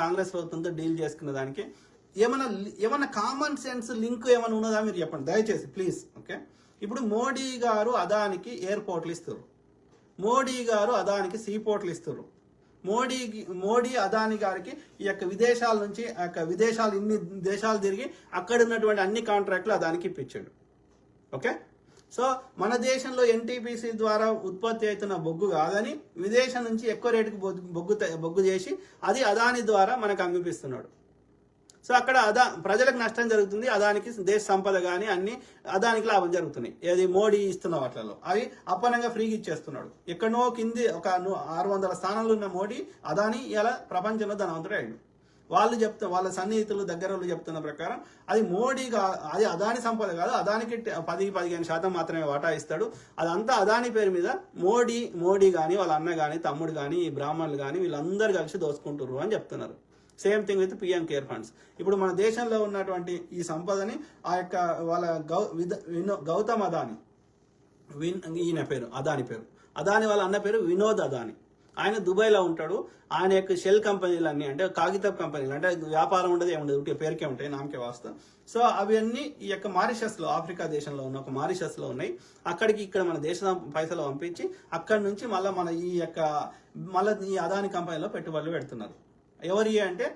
కాంగ్రెస్ ప్రభుత్వంతో డీల్ చేసుకున్న దానికి ఏమన్నా కామన్ సెన్స్ లింక్ ఏమైనా ఉన్నదా మీరు చెప్పండి దయచేసి ప్లీజ్. ఓకే, ఇప్పుడు మోడీ గారు అదానికి ఎయిర్పోర్ట్లు ఇస్తారు, మోడీ గారు అదానికి సీపోర్ట్లు ఇస్తారు, మోడీ అదాని గారికి ఈ యొక్క విదేశాల నుంచి విదేశాలు ఇన్ని దేశాలు తిరిగి అక్కడ ఉన్నటువంటి అన్ని కాంట్రాక్ట్లు అదానికి ఇప్పించాడు. ఓకే, సో మన దేశంలో ఎన్టీపీసీ ద్వారా ఉత్పత్తి అవుతున్న బొగ్గు కాదని విదేశం నుంచి ఎక్కువ రేటుకు బొగ్గు చేసి అది అదాని ద్వారా మనకు అమ్మిపిస్తున్నాడు. సో అక్కడ ప్రజలకు నష్టం జరుగుతుంది, అదానికి దేశ సంపద కానీ అన్ని అదానికి లాభం జరుగుతున్నాయి. ఏది మోడీ ఇస్తున్న వాటిలో అవి అప్పనంగా ఫ్రీగా ఇచ్చేస్తున్నాడు. ఎక్కడో కింది ఒక 600 స్థానాలు ఉన్న మోడీ అదాని ఇలా ప్రపంచంలో ధనవంతుడు అయ్యాడు. వాళ్ళ సన్నిహితులు దగ్గర చెప్తున్న ప్రకారం అది అది అదాని సంపద కాదు, అదానికి 10-15% మాత్రమే వాటా ఇస్తాడు. అదంతా అదాని పేరు మీద మోడీ కానీ వాళ్ళ అన్న కానీ తమ్ముడు కానీ ఈ బ్రాహ్మణులు కానీ వీళ్ళందరూ కలిసి దోసుకుంటున్నారు అని చెప్తున్నారు. Same thing with PM care funds. ఇప్పుడు మన దేశంలో ఉన్నటువంటి ఈ సంపదని ఆ యొక్క వాళ్ళ గౌతమ్ అదాని, ఈయన పేరు అదాని వాళ్ళ అన్న పేరు వినోద్ అదాని. ఆయన దుబాయ్లో ఉంటాడు. ఆయన యొక్క షెల్ కంపెనీలు అన్ని అంటే కాగితపు కంపెనీలు అంటే వ్యాపారం ఉండదు ఏముండదు, పేరుకే ఉంటాయి, నామకే వాస్తవం. సో అవన్నీ ఈ యొక్క మారిషస్లో, ఆఫ్రికా దేశంలో ఉన్న ఒక మారిషస్లో ఉన్నాయి. అక్కడికి ఇక్కడ మన దేశ పైసలు పంపించి అక్కడి నుంచి మళ్ళీ ఈ అదాని కంపెనీలో పెట్టుబడులు పెడుతున్నారు. ఎవరి అంటే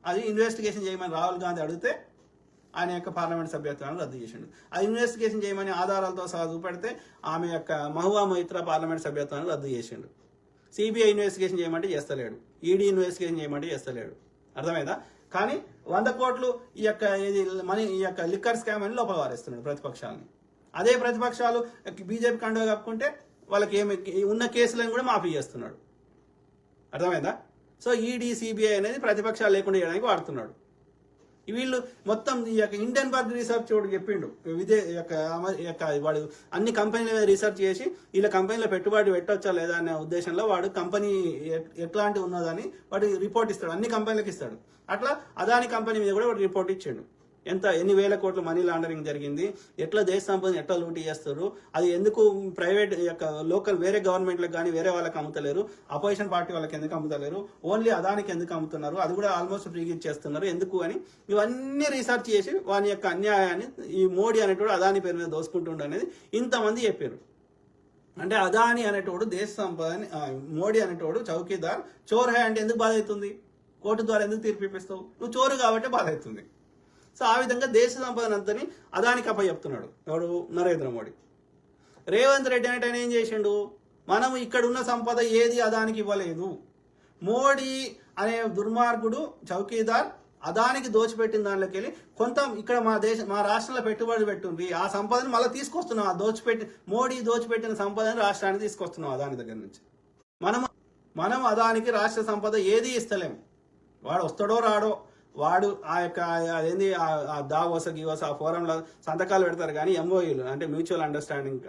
అది ఇన్వెస్టిగేషన్ చేయమని రాహుల్ గాంధీ అడిగితే ఆయన యొక్క పార్లమెంట్ సభ్యత్వాన్ని రద్దు చేసిండు. ఆ ఇన్వెస్టిగేషన్ చేయమని ఆధారాలతో సహా చూపెడితే ఆమె యొక్క మహువా మొయిత్రా పార్లమెంట్ సభ్యత్వాన్ని రద్దు చేసిండు. సిబిఐ ఇన్వెస్టిగేషన్ చేయమంటే చేస్తలేడు, ఈడీ ఇన్వెస్టిగేషన్ చేయమంటే చేస్తలేడు. అర్థమైందా? కానీ 100 కోట్లు ఈ యొక్క లిక్కర్ స్కామ్ అని లోపల వారేస్తున్నాడు ప్రతిపక్షాలని. అదే ప్రతిపక్షాలు బీజేపీ కండువా కప్పుకుంటే వాళ్ళకి ఉన్న కేసులను కూడా మాఫీ చేస్తున్నాడు. అర్థమైందా? సో ఈడీ సిబిఐ అనేది ప్రతిపక్షాలు లేకుండా చేయడానికి వాడుతున్నాడు. వీళ్ళు మొత్తం ఈ యొక్క ఇండియన్బర్గ్ రీసెర్చ్ వాడు చెప్పిండు, వాడు అన్ని కంపెనీల మీద రీసెర్చ్ చేసి వీళ్ళ కంపెనీలో పెట్టుబడి పెట్టొచ్చా లేదా అనే ఉద్దేశంలో వాడు కంపెనీ ఎట్లాంటి ఉన్నదని వాడు రిపోర్ట్ ఇస్తాడు, అన్ని కంపెనీలకు ఇస్తాడు. అట్లా అదాని కంపెనీ మీద కూడా వాడు రిపోర్ట్ ఇచ్చాడు. ఎన్ని వేల కోట్ల మనీ లాండరింగ్ జరిగింది, ఎట్లా దేశ సంపదని ఎట్లా లూటీ చేస్తారు, అది ఎందుకు ప్రైవేట్ యొక్క లోకల్ వేరే గవర్నమెంట్లకు కానీ వేరే వాళ్ళకి అమ్ముతలేరు, అపోజిషన్ పార్టీ వాళ్ళకి ఎందుకు అమ్ముతలేరు, ఓన్లీ అదానికి ఎందుకు అమ్ముతున్నారు, అది కూడా ఆల్మోస్ట్ ఫ్రీగా ఇచ్చేస్తున్నారు ఎందుకు అని ఇవన్నీ రీసెర్చ్ చేసి వాని యొక్క అన్యాయాన్ని ఈ మోడీ అనేటోడు అదాని పేరు మీద దోసుకుంటుండ అనేది ఇంతమంది చెప్పారు. అంటే అదాని అనేటోడు దేశ సంపదని, మోడీ అనేటోడు చౌకీదార్, చోర్ హై అంటే ఎందుకు బాధ అవుతుంది, కోర్టు ద్వారా ఎందుకు తీర్పు ఇప్పిస్తావు, నువ్వు చోరు కాబట్టి బాధ అవుతుంది. సో ఆ విధంగా దేశ సంపదనంతని అదానికి అప్పచెప్తున్నాడు ఎవడు, నరేంద్ర మోడీ. రేవంత్ రెడ్డి అంటే ఆయన ఏం చేసిండు, మనం ఇక్కడ ఉన్న సంపద ఏది అదానికి ఇవ్వలేదు, మోడీ అనే దుర్మార్గుడు చౌకీదార్ అదానికి దోచిపెట్టిన దానిలోకి వెళ్ళి కొంత ఇక్కడ మా రాష్ట్రంలో పెట్టుబడి పెట్టుంది, ఆ సంపదని మళ్ళీ తీసుకొస్తున్నాం, మోడీ దోచిపెట్టిన సంపదని రాష్ట్రానికి తీసుకొస్తున్నాం అదాని దగ్గర నుంచి. మనం అదానికి రాష్ట్ర సంపద ఏది ఇస్తలేము. వాడు వస్తాడో రాడో, వాడు ఆ యొక్క అదేంది దావోస గివోస ఆ ఫోరంలో సంతకాలు పెడతారు కానీ ఎంఓయూలు అంటే మ్యూచువల్ అండర్స్టాండింగ్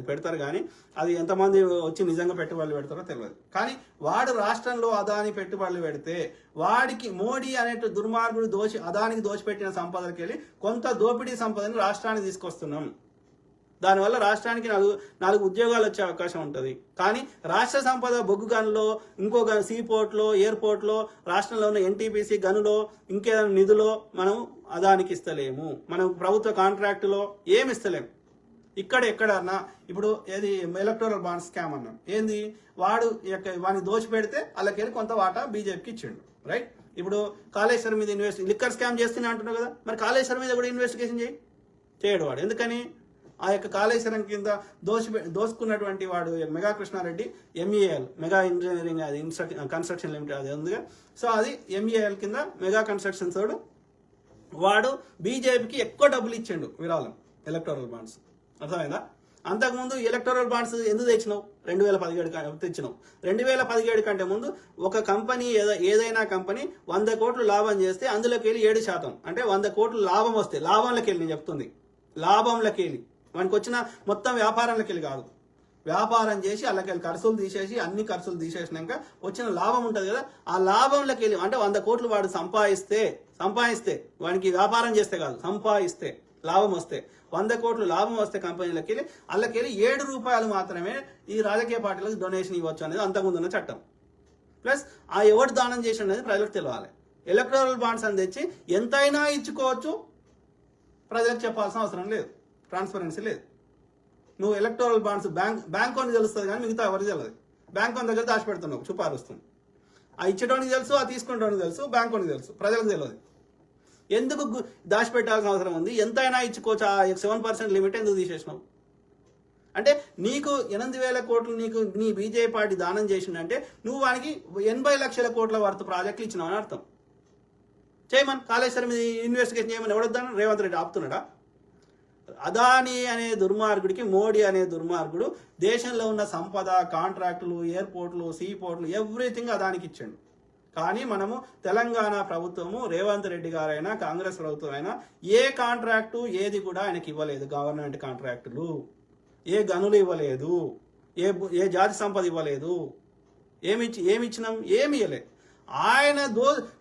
పెడతారు కానీ అది ఎంతమంది వచ్చి నిజంగా పెట్టుబడులు పెడతారో తెలియదు. కానీ వాడు రాష్ట్రంలో అదాని పెట్టుబడులు పెడితే వాడికి మోడీ అనే దుర్మార్గుడు అదానికి దోచిపెట్టిన సంపదకి వెళ్ళి కొంత దోపిడీ సంపదని రాష్ట్రానికి తీసుకొస్తున్నాం. దానివల్ల రాష్ట్రానికి 4 ఉద్యోగాలు వచ్చే అవకాశం ఉంటుంది. కానీ రాష్ట్ర సంపద బొగ్గు గనులో, ఇంకో సీపోర్ట్లో, ఎయిర్పోర్ట్లో, రాష్ట్రంలో ఉన్న ఎన్టీపీసీ గనులో, ఇంకేదైనా నిధులో మనం అదానికి ఇస్తలేము. మనం ప్రభుత్వ కాంట్రాక్టులో ఏమి ఇస్తలేము. ఎక్కడన్నా ఇప్పుడు ఏది ఎలక్టోరల్ బాండ్ స్కామ్ అన్నాం, ఏంది వాడిని దోచిపెడితే వాళ్ళకెళ్ళి కొంత వాటా బీజేపీకి ఇచ్చిండు, రైట్? ఇప్పుడు కాళేశ్వరం మీద లిక్కర్ స్కామ్ చేస్తూనే అంటున్నావు కదా, మరి కాళేశ్వరం మీద కూడా ఇన్వెస్టిగేషన్ చేయడు వాడు. ఎందుకని? ఆ యొక్క కాళేశ్వరం కింద దోసుకున్నటువంటి వాడు మెగా కృష్ణారెడ్డి MEAL, మెగా ఇంజనీరింగ్ అది కన్స్ట్రక్షన్ లిమిటెడ్ అది ఉందిగా, సో అది MEAL కింద మెగా కన్స్ట్రక్షన్స్ వాడు బీజేపీకి ఎక్కువ డబ్బులు ఇచ్చిండు విరాళం, ఎలక్టోరల్ బాండ్స్. అర్థమైందా? అంతకుముందు ఎలక్టోరల్ బాండ్స్ ఎందుకు తెచ్చినావు? 2017 తెచ్చినావు. 2017 కంటే ముందు ఒక కంపెనీ ఏదైనా కంపెనీ 100 కోట్లు లాభం చేస్తే అందులోకి వెళ్ళి 7% అంటే 100 కోట్లు లాభం వస్తే, లాభంలోకి వెళ్ళి నేను చెప్తుంది, లాభంలోకి వెళ్ళి వానికి వచ్చిన మొత్తం వ్యాపారంలోకి వెళ్ళి కాదు, వ్యాపారం చేసి అలాగే ఖర్చులు తీసేసి అన్ని ఖర్చులు తీసేసినాక వచ్చిన లాభం ఉంటుంది కదా, ఆ లాభంలోకి వెళ్ళి అంటే 100 కోట్లు వాడు సంపాదిస్తే వానికి వ్యాపారం చేస్తే కాదు, సంపాదిస్తే లాభం వస్తే 100 కోట్లు లాభం వస్తే కంపెనీలకి వెళ్ళి అల్లకెళ్ళి 7 రూపాయలు మాత్రమే ఈ రాజకీయ పార్టీలకు డొనేషన్ ఇవ్వచ్చు అనేది అంతకుముందున్న చట్టం. ప్లస్ ఆ ఎవరు దానం చేసి అనేది ప్రజలకు తెలియాలి. ఎలక్టోరల్ బాండ్స్ అని తెచ్చి ఎంతైనా ఇచ్చుకోవచ్చు, ప్రజలకు చెప్పాల్సిన అవసరం లేదు, ట్రాన్స్పరెన్సీ లేదు. నువ్వు ఎలక్టోరల్ బాండ్స్ బ్యాంక్ అని తెలుస్తుంది కానీ మిగతా ఎవరికి తెలియదు. బ్యాంక్ అని దగ్గర దాచిపెడుతున్నావు, చూపారుస్తుంది. ఆ ఇచ్చేటోనికి తెలుసు, ఆ తీసుకునేటోనికి తెలుసు, బ్యాంక్ అని తెలుసు, ప్రజలకు తెలియదు. ఎందుకు దాచిపెట్టాల్సిన అవసరం ఉంది? ఎంతైనా ఇచ్చుకోవచ్చు. ఆ 7% లిమిట్ ఎందుకు తీసేసినావు? అంటే నీకు 8,000 కోట్లు నీకు నీ బీజేపీ పార్టీ దానం చేసిందంటే నువ్వు వానికి 80 లక్షల కోట్ల వర్త్ ప్రాజెక్టులు ఇచ్చినావు అని అర్థం. చేయమని కాళేశ్వరం మీద ఇన్వెస్టిగేషన్ చేయమని ఎవడొద్దాను? రేవంత్ రెడ్డి ఆపుతున్నాడా? అదానీ అనే దుర్మార్గుడికి మోడీ అనే దుర్మార్గుడు దేశంలో ఉన్న సంపద, కాంట్రాక్టులు, ఎయిర్పోర్ట్లు, సీ పోర్ట్లు ఎవ్రీథింగ్ అదానికి ఇచ్చాడు. కానీ మనము తెలంగాణ ప్రభుత్వము, రేవంత్ రెడ్డి గారైనా కాంగ్రెస్ ప్రభుత్వం అయినా ఏ కాంట్రాక్టు ఏది కూడా ఆయనకి ఇవ్వలేదు. గవర్నమెంట్ కాంట్రాక్టులు ఏ గనులు ఇవ్వలేదు, ఏ జాతి సంపద ఇవ్వలేదు. ఏమి ఇచ్చినాం? ఏమి ఇవ్వలే.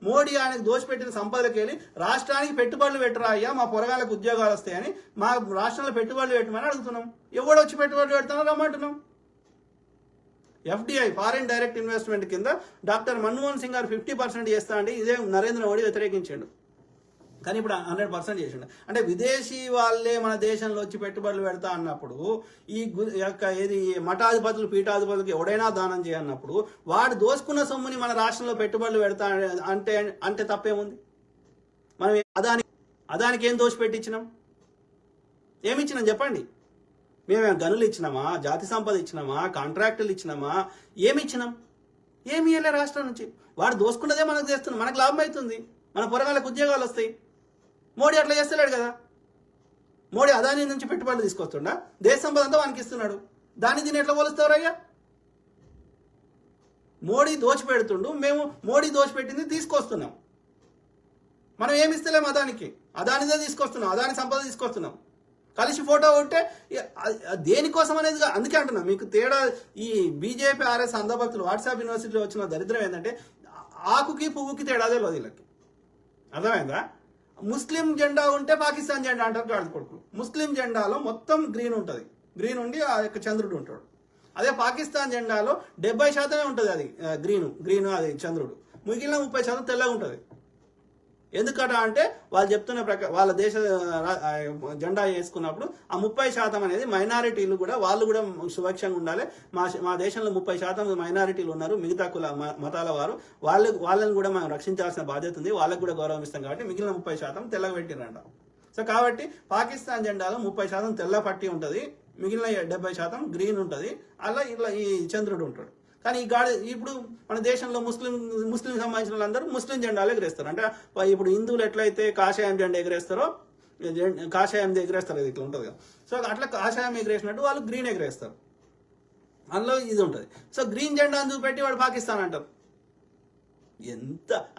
మోడీ ఆయనకు దోచిపెట్టిన సంపదకి వెళ్ళి రాష్ట్రానికి పెట్టుబడులు పెట్టరా అయ్యా, మా పొరగాళ్ళకు ఉద్యోగాలు వస్తాయని మా రాష్ట్రంలో పెట్టుబడులు పెట్టమని అడుగుతున్నాం. ఎవడు వచ్చి పెట్టుబడులు పెడతానో రమ్మంటున్నాం. FDI ఫారిన్ డైరెక్ట్ ఇన్వెస్ట్మెంట్ కింద డాక్టర్ మన్మోహన్ సింగ్ గారు 50% చేస్తా అంటే ఇదే నరేంద్ర మోడీ వ్యతిరేకించాడు. కానీ ఇప్పుడు 100% చేసిండు. అంటే విదేశీ వాళ్ళే మన దేశంలో వచ్చి పెట్టుబడులు పెడతా అన్నప్పుడు ఈ యొక్క ఏది మఠాధిపతులు, పీఠాధిపతులకు ఎవడైనా దానం చేయన్నప్పుడు వాడు దోసుకున్న సొమ్ముని మన రాష్ట్రంలో పెట్టుబడులు పెడతా అంటే తప్పేముంది? మనం అదానికి ఏం దోషి పెట్టించినాం? ఏమిచ్చినాం చెప్పండి? మేమేం గనులు ఇచ్చినామా, జాతి సంపద ఇచ్చినామా, కాంట్రాక్టులు ఇచ్చినామా? ఏమి ఇచ్చినాం? ఏమి ఇవ్వలే రాష్ట్రం నుంచి. వాడు దోసుకున్నదే మనకు చేస్తున్నాం, మనకు లాభం అవుతుంది, మన పొరగాళ్ళకు ఉద్యోగాలు వస్తాయి. మోడీ అట్లా చేస్తలేడు కదా. మోడీ అదానీ నుంచి పెట్టుబడులు తీసుకొస్తుండా, దేశ సంపద అంతా వానికి ఇస్తున్నాడు. దీన్ని ఎట్లా పోలుస్తారయ్యా? మోడీ దోచిపెడుతుండు, మేము మోడీ దోచిపెట్టింది తీసుకొస్తున్నాం. మనం ఏమి ఇస్తలేం అదానిదే తీసుకొస్తున్నాం, అదాని సంపద తీసుకొస్తున్నాం. కలిసి ఫోటో ఉంటే దేనికోసం అనేది. అందుకే అంటున్నా మీకు తేడా. ఈ బీజేపీ RS అంధభక్తులు వాట్సాప్ యూనివర్సిటీలో వచ్చిన దరిద్రం ఏంటంటే ఆకుకి పువ్వుకి తేడా తెలియదు వీళ్ళకి. అర్థమైందా? ముస్లిం జెండా ఉంటే పాకిస్తాన్ జెండా అంటారు గాడి కొడుకు. ముస్లిం జెండాలో మొత్తం గ్రీన్ ఉంటుంది, గ్రీన్ ఉండి ఆ యొక్క చంద్రుడు ఉంటాడు. అదే పాకిస్తాన్ జెండాలో 70% ఉంటుంది అది గ్రీన్ అది చంద్రుడు, మిగిలిన 30% తెల్లగా ఉంటుంది. ఎందుకట అంటే వాళ్ళు చెప్తున్న వాళ్ళ దేశ జెండా వేసుకున్నప్పుడు ఆ 30% అనేది మైనారిటీలు కూడా, వాళ్ళు కూడా సురక్షంగా ఉండాలి. మా దేశంలో 30% మైనారిటీలు ఉన్నారు, మిగతా కుల మతాల వారు, వాళ్ళని కూడా మనం రక్షించాల్సిన బాధ్యత ఉంది, వాళ్ళకు కూడా గౌరవం ఇస్తాం. కాబట్టి మిగిలిన 30% తెల్లగా పెట్టిరంట. సో కాబట్టి పాకిస్తాన్ జెండాలో 30% తెల్ల పట్టి ఉంటుంది, మిగిలిన 70% గ్రీన్ ఉంటుంది. అలా ఇట్లా ఈ చంద్రుడు ఉంటాడు. కానీ ఇప్పుడు మన దేశంలో ముస్లిం సంబంధించిన వాళ్ళందరూ ముస్లిం జెండాలు ఎగరేస్తారు. అంటే ఇప్పుడు హిందువులు ఎట్లయితే కాషాయం జెండా ఎగరేస్తారో, కాషాయం ఎగరేస్తారు, ఇట్లా ఉంటుంది కదా. సో అట్లా కాషాయం ఎగరేసినట్టు వాళ్ళు గ్రీన్ ఎగరేస్తారు. అందులో ఇది ఉంటుంది. సో గ్రీన్ జెండా అందుకు పెట్టి వాడు పాకిస్తాన్ అంటారు.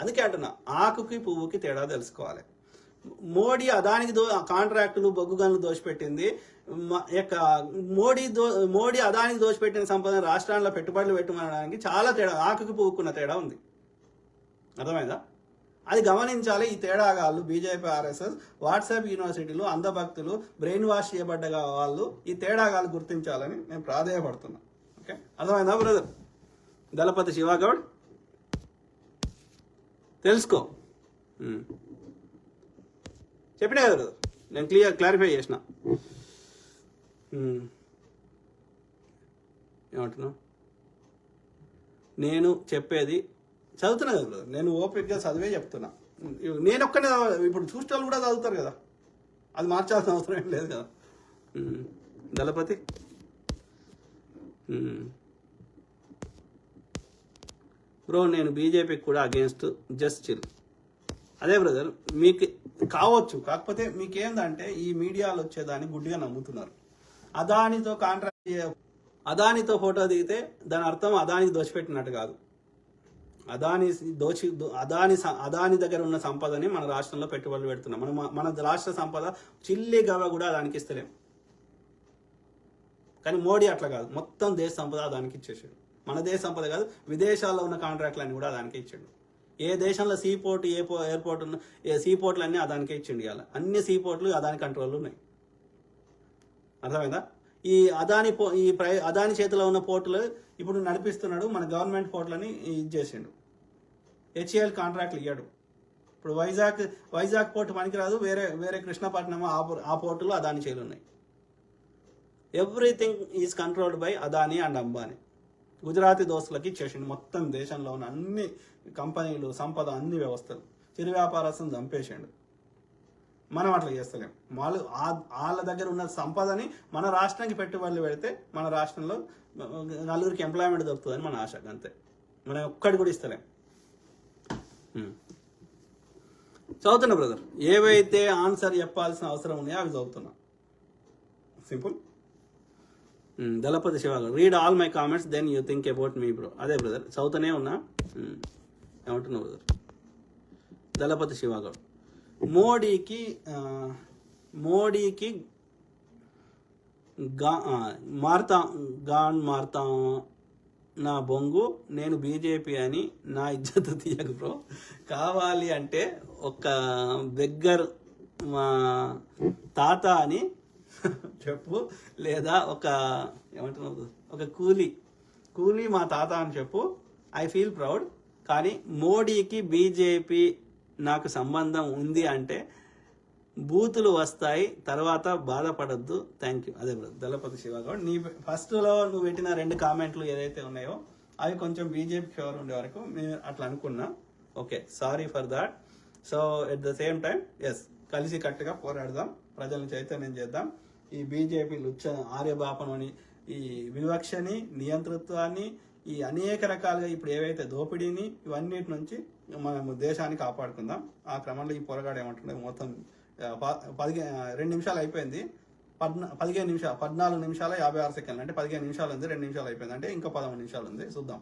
అందుకే అంటున్నా, ఆకుకి పువ్వుకి తేడా తెలుసుకోవాలి. మోడీ అదానికి కాంట్రాక్టులు, బొగ్గు గనులు దోచిపెట్టింది. మోడీ అదానికి దోచిపెట్టిన సంపద రాష్ట్రాల్లో పెట్టుబడులు పెట్టమనడానికి చాలా తేడా, ఆకుకి పువ్వుకున్న తేడా ఉంది. అర్థమైందా? అది గమనించాలి. ఈ తేడాగాళ్ళు బీజేపీ RSS వాట్సాప్ యూనివర్సిటీలు అంధభక్తులు బ్రెయిన్ వాష్ చేయబడ్డ వాళ్ళు ఈ తేడాగాళ్ళు గుర్తించాలని నేను ప్రాధేయపడుతున్నా. ఓకే, అర్థమైందా బ్రదర్? దళపతి శివగౌడ్ తెలుసుకో. చెప్పినా కదా బ్రదర్, నేను క్లారిఫై చేసిన. ఏమంటున్నావు? నేను చెప్పేది చదువుతున్నా కదా బ్రదర్, నేను ఓపికగా చదివే చెప్తున్నా. నేను ఒక్కనే, ఇప్పుడు చూసే వాళ్ళు కూడా చదువుతారు కదా, అది మార్చాల్సిన అవసరం ఏం లేదు కదా. దళపతి బ్రో, నేను బీజేపీకి కూడా అగేన్స్ట్, జస్ట్ చిల్. అదే బ్రదర్, మీకు కావచ్చు, కాకపోతే మీకేందంటే ఈ మీడియాలో వచ్చేదాన్ని గుడ్డిగా నమ్ముతున్నారు. అదానితో ఫోటో దిగితే దాని అర్థం అదానికి దోచిపెట్టినట్టు కాదు. అదాని దగ్గర ఉన్న సంపదని మన రాష్ట్రంలో పెట్టుబడులు పెడుతున్నాం. మన రాష్ట్ర సంపద చిల్లి గవ కూడా అదానికి ఇస్తలేం. కానీ మోడీ అట్లా కాదు, మొత్తం దేశ సంపద అదానికి ఇచ్చేసాడు. మన దేశ సంపద కాదు, విదేశాల్లో ఉన్న కాంట్రాక్ట్లన్నీ కూడా అదానికే ఇచ్చాడు. ఏ దేశంలో సీపోర్ట్, ఎయిర్పోర్ట్ ఉన్న సీపోర్ట్లు అన్నీ అదానికే ఇచ్చిండు. ఇవాళ అన్ని సీపోర్ట్లు అదాని కంట్రోల్లో ఉన్నాయి. అర్థమైందా? ఈ అదాని చేతిలో ఉన్న పోర్టులు ఇప్పుడు నడిపిస్తున్నాడు, మన గవర్నమెంట్ పోర్టులని ఇది చేసిండు. HAL కాంట్రాక్ట్లు ఇయ్యాడు. ఇప్పుడు వైజాగ్ పోర్టు పనికిరాదు, వేరే కృష్ణపట్నం ఆ పోర్టులో అదాని చేలు ఉన్నాయి. Everything is controlled by Adani and Ambani. Gujarati దోస్తులకి ఇచ్చేసిండు మొత్తం దేశంలో ఉన్న అన్ని కంపెనీలు, సంపద, అన్ని వ్యవస్థలు. చిరు వ్యాపారస్తులను చంపేసిండు. మనం అట్లా చేస్తలేం. వాళ్ళ దగ్గర ఉన్న సంపదని మన రాష్ట్రానికి పెట్టుబడులు పెడితే మన రాష్ట్రంలో నలుగురికి ఎంప్లాయ్మెంట్ దొరుకుతుందని మన ఆశ. అంతే, మనం ఒక్కటి కూడా ఇస్తలేం. చదువుతున్నా బ్రదర్, ఏవైతే ఆన్సర్ చెప్పాల్సిన అవసరం ఉన్నాయో అవి చదువుతున్నా. సింపుల్. దళపతి శివ గారు, read all my comments then you think about me bro. అదే బ్రదర్, చదువుతూనే ఉన్నా. ఏమంటున్నావు బ్రదర్? దళపతి శివ గారు, మోడీకి మారుతా నా బొంగు, నేను బీజేపీ అని నా ఇజ్జత్ తీయకు బ్రో. కావాలి అంటే ఒక బెగ్గర్ మా తాత అని చెప్పు, లేదా ఏమంటున్నావు, ఒక కూలీ మా తాత అని చెప్పు. I feel proud. కానీ మోడీకి బీజేపీ నాకు సంబంధం ఉంది అంటే బూతులు వస్తాయి, తర్వాత బాధపడద్దు. Thank you. అదే బ్రదర్, దళపతి శివ గౌడ్, నీ ఫస్ట్లో నువ్వు పెట్టిన 2 కామెంట్లు ఏదైతే ఉన్నాయో అవి కొంచెం బీజేపీ ఫేవర్ ఉండే వరకు మేము అట్లా అనుకున్నా. Okay, sorry for that. So at the same time yes, కలిసి కట్టుగా పోరాడదాం, ప్రజలను చైతన్యం చేద్దాం. ఈ బీజేపీ ఆర్యబాపం అని, ఈ వివక్షని, నియంతృత్వాన్ని, ఈ అనేక రకాలుగా ఇప్పుడు ఏవైతే దోపిడీని, ఇవన్నిటి నుంచి మనం దేశాన్ని కాపాడుకుందాం. ఆ క్రమంలో ఈ పోరాడు ఏమంటుండే మొత్తం 2 నిమిషాలు అయిపోయింది. 14 నిమిషాల 56 సెకండ్లు, అంటే 15 నిమిషాలు ఉంది. 2 నిమిషాలు అయిపోయింది, అంటే ఇంకా 13 నిమిషాలు ఉంది. చూద్దాం.